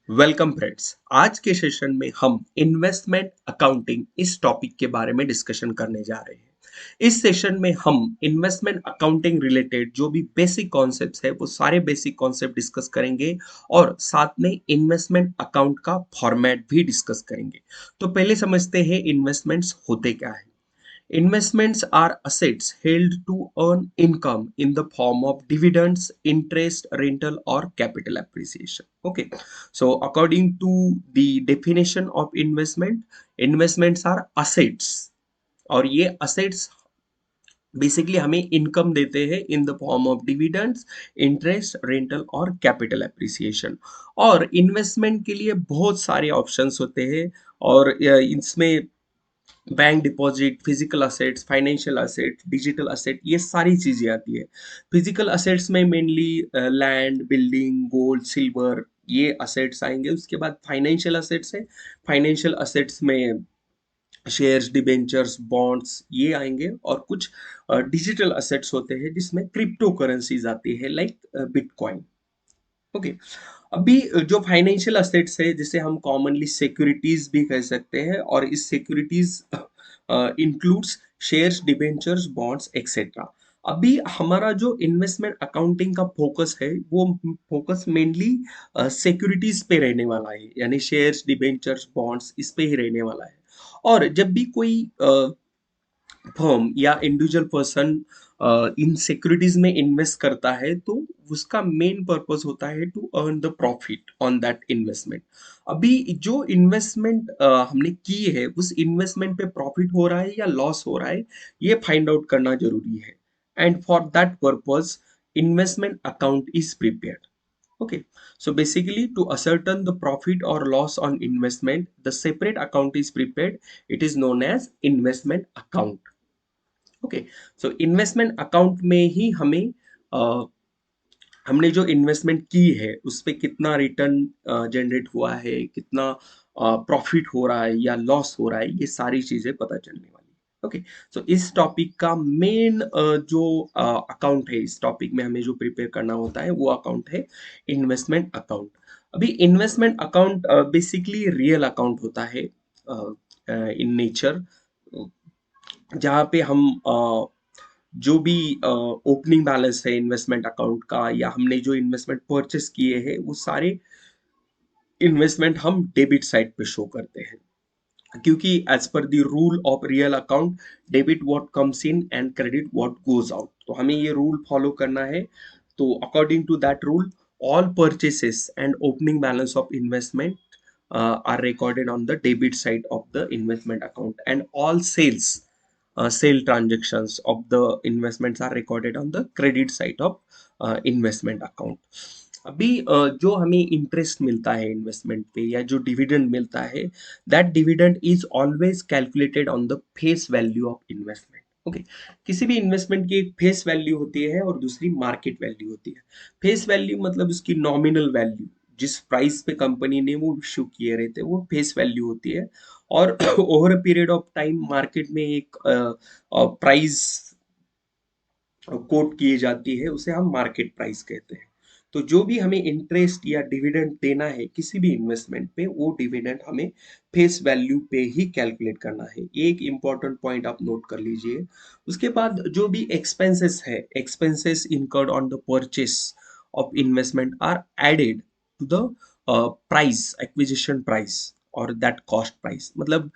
Welcome friends. आज के session में हम इन्वेस्टमेंट अकाउंटिंग इस टॉपिक के बारे में डिस्कशन करने जा रहे हैं। इस सेशन में हम इन्वेस्टमेंट अकाउंटिंग रिलेटेड जो भी बेसिक कॉन्सेप्ट्स है वो सारे बेसिक कॉन्सेप्ट डिस्कस करेंगे और साथ में इन्वेस्टमेंट अकाउंट का फॉर्मेट भी डिस्कस करेंगे। तो पहले समझते हैं इन्वेस्टमेंट्स होते क्या है। Investments are assets held to earn income in the form of dividends, interest, rental, or capital appreciation. Okay, so according to the definition of investment, investments are assets और ये assets बेसिकली हमें income देते हैं in the form of dividends, interest, rental और capital appreciation. और investment के लिए बहुत सारे ऑप्शंस होते हैं और इसमें bank deposit, physical assets, financial asset, digital asset, ये सारी चीजें आती है। फिजिकल असेट्स में mainly land, building, gold, silver, ये असेट्स आएंगे। उसके बाद फाइनेंशियल असेट्स है। फाइनेंशियल असेट्स में शेयर्स, डिबेंचर्स, बॉन्ड्स, ये आएंगे। और कुछ डिजिटल असेट्स होते हैं जिसमें क्रिप्टो करेंसीज आती है लाइक बिटकॉइन। ओके, अभी जो फाइनेंशियल असेट्स है जिसे हम कॉमनली सिक्योरिटीज भी कह सकते हैं, और इस securities includes shares, debentures, bonds etcetera. अभी हमारा जो इन्वेस्टमेंट अकाउंटिंग का फोकस है वो फोकस मेनली सिक्योरिटीज पे रहने वाला है, यानी शेयर्स, डिबेंचर्स, बॉन्ड्स, इस पे ही रहने वाला है। और जब भी कोई फर्म या इंडिविजुअल पर्सन इन सिक्योरिटीज में इन्वेस्ट करता है तो उसका मेन पर्पस होता है to earn the profit on that investment. अभी जो इन्वेस्टमेंट हमने की है उस इन्वेस्टमेंट पे प्रॉफिट हो रहा है या लॉस हो रहा है, ये फाइंड आउट करना जरूरी है। And for that purpose investment account is prepared. Okay, so basically to ascertain the profit or loss on investment, the separate account is prepared. It is known as investment account. Okay, so investment account में ही हमें हमने जो investment की है उस पे कितना return generate हुआ है, कितना प्रॉफिट हो रहा है या लॉस हो रहा है, ये सारी चीजें पता चलने वाली है। ओके, सो इस टॉपिक का मेन जो अकाउंट है, इस टॉपिक में हमें जो प्रिपेयर करना होता है वो अकाउंट है इन्वेस्टमेंट अकाउंट। अभी investment account basically real account होता है इन नेचर, जहाँ पे हम जो भी ओपनिंग बैलेंस है इन्वेस्टमेंट अकाउंट का या हमने जो इन्वेस्टमेंट परचेस किए हैं वो सारे इन्वेस्टमेंट हम डेबिट साइड पे शो करते हैं, क्योंकि as per the rule of real account, debit what comes in and credit what goes out. तो हमें ये रूल फॉलो करना है। तो according to that rule all purchases and opening balance of investment are recorded on the debit side of the investment account, and all sale transactions of the investments are recorded on the credit side of investment account. अभी जो हमें interest मिलता है investment पे या जो dividend मिलता है, that dividend is always calculated on the face value of investment. Okay, किसी भी इन्वेस्टमेंट की एक फेस वैल्यू होती है और दूसरी मार्केट वैल्यू होती है। फेस वैल्यू मतलब उसकी नॉमिनल वैल्यू, जिस प्राइस पे कंपनी ने वो इश्यू किए रहते हैं वो फेस वैल्यू होती है। और over a period of time market में एक प्राइस कोट की जाती है, उसे हम मार्केट प्राइस कहते हैं। तो जो भी हमें इंटरेस्ट या डिविडेंड देना है किसी भी इन्वेस्टमेंट पे, वो डिविडेंड हमें फेस वैल्यू पे ही कैलकुलेट करना है। ये एक इंपॉर्टेंट पॉइंट आप नोट कर लीजिए। उसके बाद जो भी एक्सपेंसेस है, expenses incurred on the purchase of investment are added to the price, acquisition price और दैट कॉस्ट प्राइस। मतलब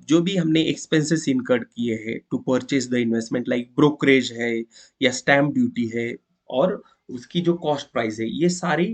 जो भी हमने एक्सपेंसेस इनकर्ड किए हैं to purchase the investment, like brokerage है या स्टैम्प ड्यूटी है और उसकी जो कॉस्ट प्राइस है, ये सारी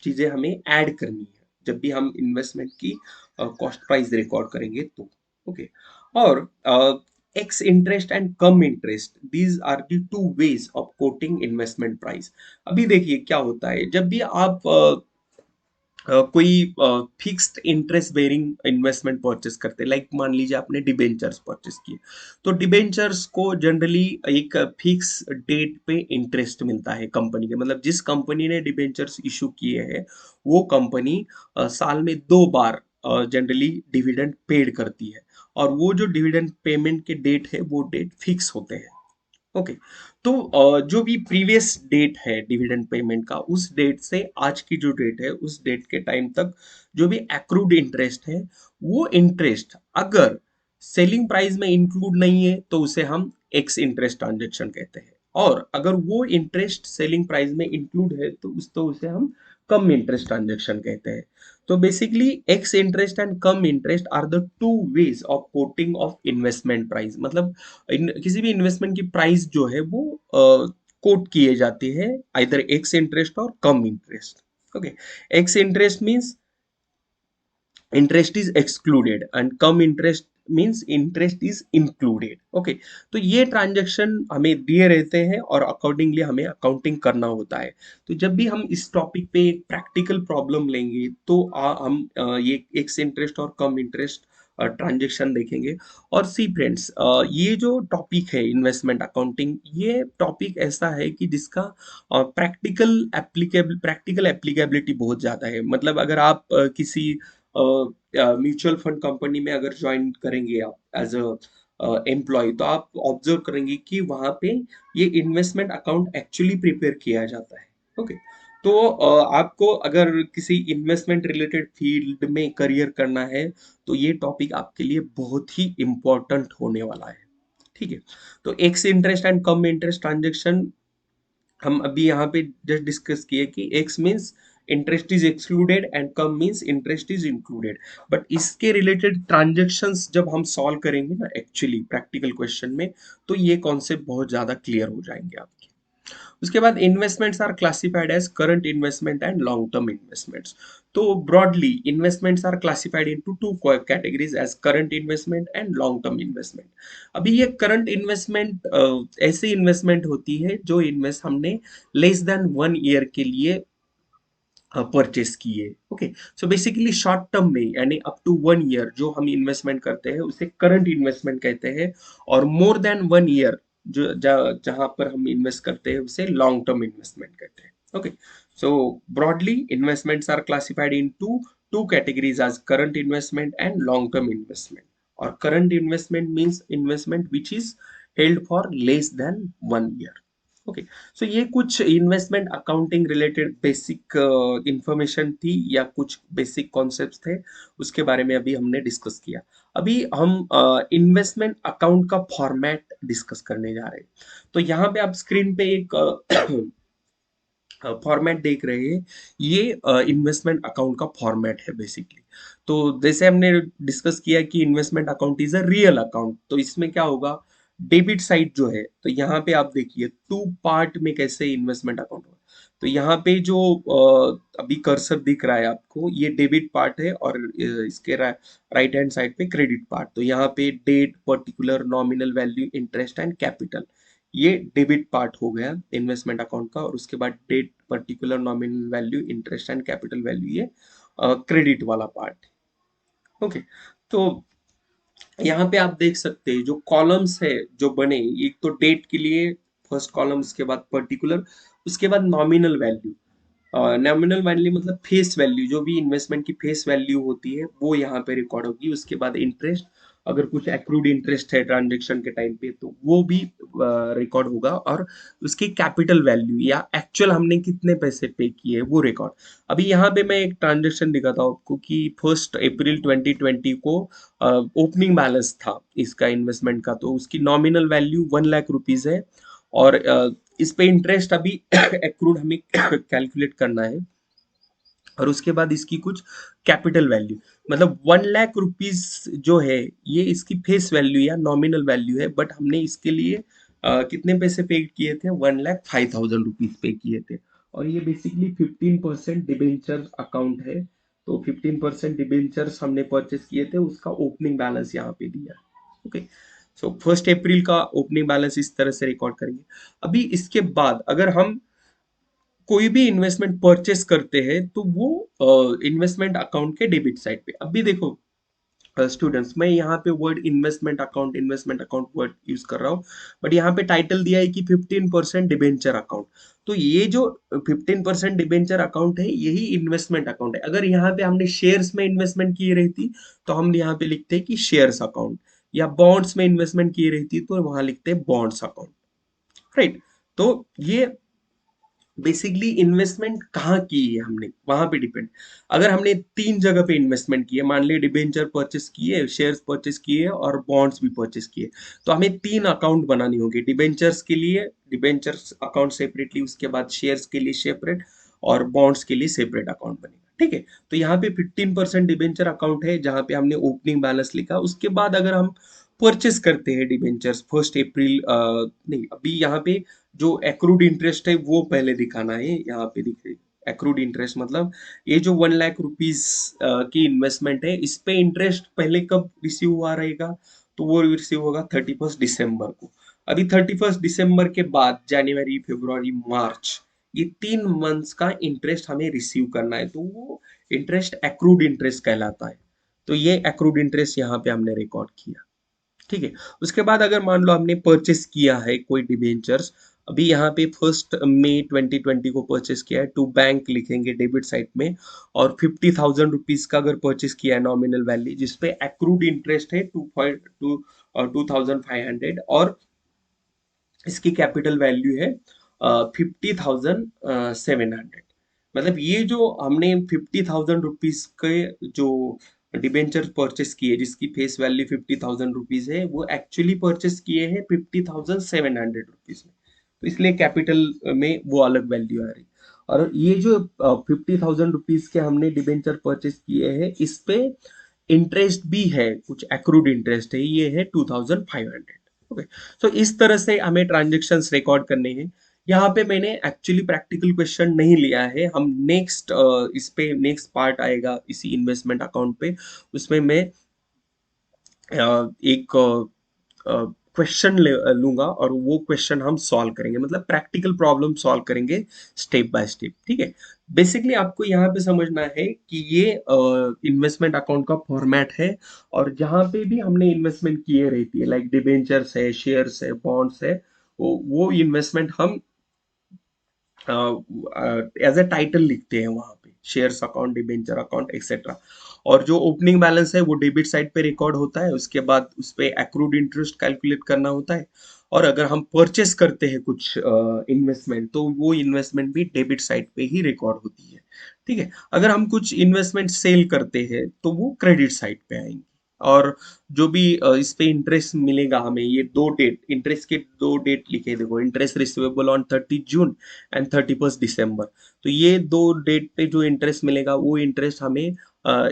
चीजें हमें ऐड करनी है जब भी हम इन्वेस्टमेंट की कॉस्ट प्राइस रिकॉर्ड करेंगे तो। ओके, और ex interest and cum interest, these are the two ways of quoting investment price. अभी देखिए क्या होता है, जब भी आप कोई fixed interest bearing investment purchase करते हैं, लाइक मान लीजिए आपने डिबेंचर्स परचेस किए, तो डिबेंचर्स को जनरली एक फिक्स डेट पे इंटरेस्ट मिलता है कंपनी के। मतलब जिस कंपनी ने डिबेंचर्स इशू किए हैं वो कंपनी साल में 2 बार जनरली डिविडेंड पेड करती है, और वो जो डिविडेंड पेमेंट के डेट है वो डेट फिक्स होते हैं। ओके। तो जो भी प्रीवियस डेट है डिविडेंड पेमेंट का, उस डेट से आज की जो डेट है उस डेट के टाइम तक जो भी एक्रूड इंटरेस्ट है, वो इंटरेस्ट अगर सेलिंग प्राइस में इंक्लूड नहीं है तो उसे हम एक्स इंटरेस्ट ट्रांजेक्शन कहते हैं, और अगर वो इंटरेस्ट सेलिंग प्राइस में इंक्लूड है तो उसे हम कम इंटरेस्ट ट्रांजेक्शन कहते हैं। तो basically ex interest and cum interest are the two ways of quoting of investment price. मतलब किसी भी इन्वेस्टमेंट की प्राइस जो है वो कोट किए जाती है, either ex interest or cum interest. Okay. Ex interest means interest is excluded and cum interest means interest is included. Okay. तो ये ट्रांजैक्शन हमें दिए रहते हैं और अकॉर्डिंगली हमें अकाउंटिंग करना होता है। तो जब भी हम इस टॉपिक पे एक प्रैक्टिकल प्रॉब्लम लेंगे तो हम ये x interest or cum interest transaction देखेंगे। और सी फ्रेंड्स, ये जो टॉपिक है इन्वेस्टमेंट अकाउंटिंग, ये टॉपिक ऐसा है कि जिसका प्रैक्टिकल एप्लीकेबिलिटी बहुत ज़्यादा है। मतलब अगर आप किसी म्यूचुअल फंड कंपनी में अगर ज्वाइन करेंगे आप एज अ एम्प्लॉय, तो आप ऑब्जर्व करेंगे कि वहाँ पे ये इन्वेस्टमेंट अकाउंट एक्चुअली प्रिपेयर किया जाता है। ओके। तो आपको अगर किसी इन्वेस्टमेंट रिलेटेड फील्ड में करियर करना है तो ये टॉपिक आपके लिए बहुत ही इम्पोर्टेंट होने वाला है। ठीक है। तो x interest and cum interest transaction हम अभी यहाँ पे जस्ट डिस्कस किए कि x means interest is excluded and come means interest is included. But इसके रिलेटेड ट्रांजेक्शंस जब हम सॉल्व करेंगे ना एक्चुअली प्रैक्टिकल क्वेश्चन में, तो ये कॉन्सेप्ट बहुत ज्यादा क्लियर हो जाएंगे आपके। उसके बाद investments are classified as current investment and long term investments. तो broadly investments are classified into two categories as current investment and long term investment. अभी ये करंट इन्वेस्टमेंट ऐसी इन्वेस्टमेंट होती है जो इन्वेस्ट हमने लेस देन 1 ईयर के लिए परचेस किए। Okay. So basically short term में यानी अप टू 1 ईयर जो हम इन्वेस्टमेंट करते हैं उसे करंट इन्वेस्टमेंट कहते हैं, और मोर देन 1 ईयर जो जहां पर हम इन्वेस्ट करते हैं उसे लॉन्ग टर्म इन्वेस्टमेंट कहते हैं। Okay. So broadly investments are classified in two categories as current investment and long term investment. और current investment means investment which is held for less than 1 year. Okay. So ये कुछ investment accounting related basic information थी या कुछ basic concepts थे, उसके बारे में अभी हमने डिस्कस किया। अभी हम इन्वेस्टमेंट अकाउंट का फॉर्मेट डिस्कस करने जा रहे हैं। तो यहाँ पे आप स्क्रीन पे एक फॉर्मेट देख रहे हैं, ये इन्वेस्टमेंट अकाउंट का फॉर्मेट है बेसिकली। तो जैसे हमने डिस्कस किया कि investment account is a real account, तो इसमें क्या होगा, डेबिट साइड जो है, तो यहाँ पे आप देखिए टू पार्ट में कैसे इन्वेस्टमेंट अकाउंट होगा। तो यहाँ पे जो अभी कर्सर दिख रहा है आपको, ये डेबिट पार्ट है, और इसके राइट हैंड साइड पे क्रेडिट पार्ट। तो यहाँ पे date, particular, nominal value, interest and capital, ये डेबिट पार्ट हो गया इन्वेस्टमेंट अकाउंट का। और उसके बाद date, particular, nominal value, interest and capital value, ये क्रेडिट वाला पार्ट। ओके। तो यहाँ पे आप देख सकते हैं जो कॉलम्स है जो बने, एक तो डेट के लिए फर्स्ट कॉलम, उसके बाद पर्टिकुलर, उसके बाद नॉमिनल वैल्यू। नॉमिनल वैल्यू मतलब फेस वैल्यू, जो भी इन्वेस्टमेंट की फेस वैल्यू होती है वो यहाँ पे रिकॉर्ड होगी। उसके बाद इंटरेस्ट, अगर कुछ एक्रूड इंटरेस्ट है ट्रांजेक्शन के टाइम पे तो वो भी रिकॉर्ड होगा, और उसकी कैपिटल वैल्यू या एक्चुअल हमने कितने पैसे पे किए वो रिकॉर्ड। अभी यहाँ पे मैं एक ट्रांजेक्शन दिखाता हूँ आपको कि 1 अप्रैल 2020 को ओपनिंग बैलेंस था इसका इन्वेस्टमेंट का, तो उसकी नॉमिनल वैल्यू 1 लाख रुपीज है, और इस पे इंटरेस्ट अभी एक्रूड हमें कैलकुलेट करना है। और उसके बाद इसकी कुछ कैपिटल वैल्यू, मतलब 1 लाख रुपीज जो है ये इसकी फेस वैल्यू या नॉमिनल वैल्यू है, बट हमने इसके लिए कितने पैसे पे किए थे, 1,05,000 रुपीज पे किए थे। और ये बेसिकली 15% डिबेंचर अकाउंट है। तो 15% डिबेंचर्स हमने परचेस किए थे, उसका ओपनिंग बैलेंस यहाँ पे दिया है। ओके। सो 1 अप्रैल का ओपनिंग बैलेंस इस तरह से रिकॉर्ड करेंगे। अभी इसके बाद अगर हम कोई भी इन्वेस्टमेंट परचेस करते हैं तो वो इन्वेस्टमेंट अकाउंट के डेबिट साइड पे, अभी देखो स्टूडेंट्स, मैं यहाँ पे word investment account word use कर रहा हूँ, बट यहाँ पे टाइटल दिया है कि 15% डिबेंचर अकाउंट। तो ये जो 15% डिबेंचर अकाउंट है यही इन्वेस्टमेंट अकाउंट है। अगर यहाँ पे हमने शेयर्स में इन्वेस्टमेंट की रहती तो हम यहाँ पे लिखते हैं कि शेयर्स अकाउंट, या बॉन्ड्स में इन्वेस्टमेंट की रहती तो वहां लिखते हैं बॉन्ड्स अकाउंट। राइट। तो ये बेसिकली इन्वेस्टमेंट कहाँ की है हमने, वहां पे डिपेंड। अगर हमने तीन जगह पे इन्वेस्टमेंट किए, मान ली डिबेंचर परचेस किए, शेयर्स परचेस किए और बॉन्ड्स भी परचेस किए, तो हमें तीन अकाउंट बनानी होगी। डिबेंचर्स के लिए डिबेंचर्स अकाउंट सेपरेटली, उसके बाद शेयर्स के लिए सेपरेट और बॉन्ड्स के लिए सेपरेट अकाउंट बनेगा। ठीक है, तो यहाँ पे 15% डिबेंचर अकाउंट है जहाँ पे हमने ओपनिंग बैलेंस लिखा। उसके बाद अगर हम परचेस करते हैं डिबेंचर्स 1 अप्रैल, नहीं अभी यहाँ पे जो एक्रूड इंटरेस्ट है वो पहले दिखाना है। यहाँ पे दिखे एक्रूड इंटरेस्ट मतलब ये जो 1 लाख रुपीज की इन्वेस्टमेंट है, इस पे इंटरेस्ट पहले कब रिसीव हुआ रहेगा, तो वो रिसीव होगा 31 दिसंबर को। अभी 31 दिसंबर के बाद जनवरी, फरवरी, मार्च, ये 3 मंथ्स का इंटरेस्ट हमें रिसीव करना है, तो वो इंटरेस्ट एक्रूड इंटरेस्ट कहलाता है। तो ये एक्रूड इंटरेस्ट यहाँ पे हमने रिकॉर्ड किया। ठीक है, उसके बाद अगर मान लो हमने परचेस किया है कोई डिबेंचर्स, अभी यहाँ पे 1 मई 2020 को परचेस किया है, टू बैंक लिखेंगे डेबिट साइड में, और 50,000 रुपीज का अगर परचेस किया है नॉमिनल वैल्यू, जिसपे एक्रूड इंटरेस्ट है 2,500, और इसकी कैपिटल वैल्यू है 50,700। मतलब ये जो हमने 50,000 रुपीज के जो डिबेंचर परचेस किए, जिसकी फेस वैल्यू 50,000 रुपीज है, वो एक्चुअली परचेस किए हैं 50,700 रुपीज में, तो इसलिए कैपिटल में वो अलग वैल्यू आ रही। और ये जो 50,000 रुपीज के हमने डिबेंचर परचेस किए हैं, इस पे इंटरेस्ट भी है, कुछ एक्रूड इंटरेस्ट है, ये है 2,500। ओके, तो इस तरह से हमें ट्रांजेक्शन्स रिकॉर्ड करने हैं। यहाँ पे मैंने एक्चुअली प्रैक्टिकल क्वेश्चन नहीं लिया है, हम नेक्स्ट इस पे नेक्स्ट पार्ट आएगा इसी इन्वेस्टमेंट अकाउंट पे, उसमें मैं एक क्वेश्चन लूंगा और वो क्वेश्चन हम सॉल्व करेंगे, मतलब प्रैक्टिकल प्रॉब्लम सॉल्व करेंगे स्टेप बाय स्टेप। ठीक है, बेसिकली आपको यहाँ पे समझना है कि ये इन्वेस्टमेंट अकाउंट का फॉर्मेट है, और जहाँ पे भी हमने इन्वेस्टमेंट किए रहती है, लाइक डिबेंचर्स है, शेयर्स है, बॉन्ड्स है, वो इन्वेस्टमेंट हम एज ए टाइटल लिखते हैं वहां पे, shares account, debenture account, etcetera. और जो ओपनिंग बैलेंस है वो डेबिट साइड पे रिकॉर्ड होता है, उसके बाद उस पे एक्रूड इंटरेस्ट कैलकुलेट करना होता है। और अगर हम परचेस करते हैं कुछ इन्वेस्टमेंट, तो वो इन्वेस्टमेंट भी डेबिट साइड पे ही रिकॉर्ड होती है। ठीक है, अगर हम कुछ इन्वेस्टमेंट सेल करते हैं तो वो क्रेडिट साइड पे आएंगे। और जो भी इस पे इंटरेस्ट मिलेगा हमें, ये दो डेट, इंटरेस्ट के दो डेट लिखे, देखो, interest receivable on 30 June and 31 दिसंबर। तो ये दो डेट पे जो इंटरेस्ट मिलेगा, वो इंटरेस्ट हमें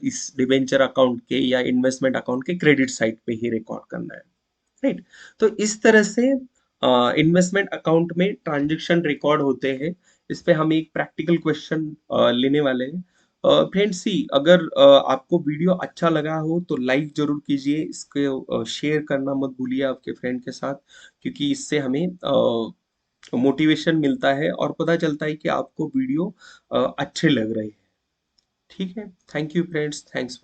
इस डिबेंचर अकाउंट के या इन्वेस्टमेंट अकाउंट के क्रेडिट साइड पे ही रिकॉर्ड करना है। राइट, तो इस तरह से इन्वेस्टमेंट अकाउंट में ट्रांजेक्शन रिकॉर्ड होते हैं। इस पे हम एक प्रैक्टिकल क्वेश्चन लेने वाले हैं। फ्रेंड्स सी, अगर आपको वीडियो अच्छा लगा हो तो लाइक जरूर कीजिए, इसको शेयर करना मत भूलिए आपके फ्रेंड के साथ, क्योंकि इससे हमें मोटिवेशन मिलता है और पता चलता है कि आपको वीडियो अच्छे लग रहे हैं। ठीक है, थैंक यू फ्रेंड्स, थैंक्स।